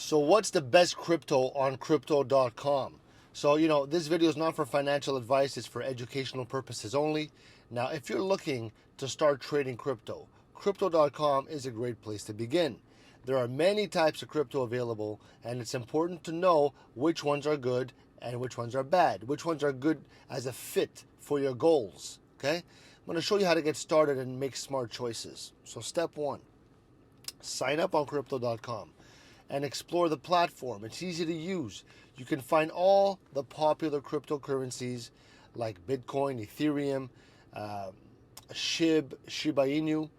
So what's the best crypto on crypto.com? So, this video is not for financial advice, it's for educational purposes only. Now, if you're looking to start trading crypto, crypto.com is a great place to begin. There are many types of crypto available, and it's important to know which ones are good and which ones are bad, which ones are good as a fit for your goals, okay? I'm going to show you how to get started and make smart choices. So step one, sign up on crypto.com and explore the platform. It's easy to use. You can find all the popular cryptocurrencies like Bitcoin, Ethereum, Shiba Inu,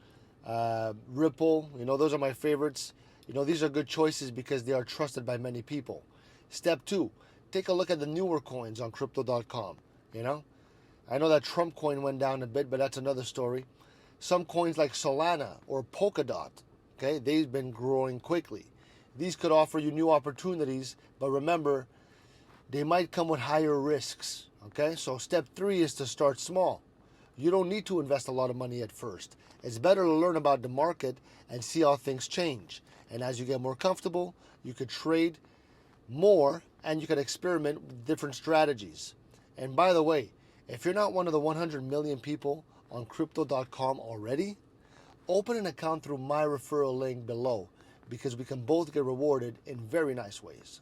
Ripple. Those are my favorites. These are good choices because they are trusted by many people. Step two, take a look at the newer coins on crypto.com. I know that Trump coin went down a bit, but that's another story. Some coins like Solana or Polkadot, okay, they've been growing quickly. These could offer you new opportunities, but remember, they might come with higher risks, okay? So step three is to start small. You don't need to invest a lot of money at first. It's better to learn about the market and see how things change. And as you get more comfortable, you could trade more and you could experiment with different strategies. And by the way, if you're not one of the 100 million people on crypto.com already, open an account through my referral link below, because we can both get rewarded in very nice ways.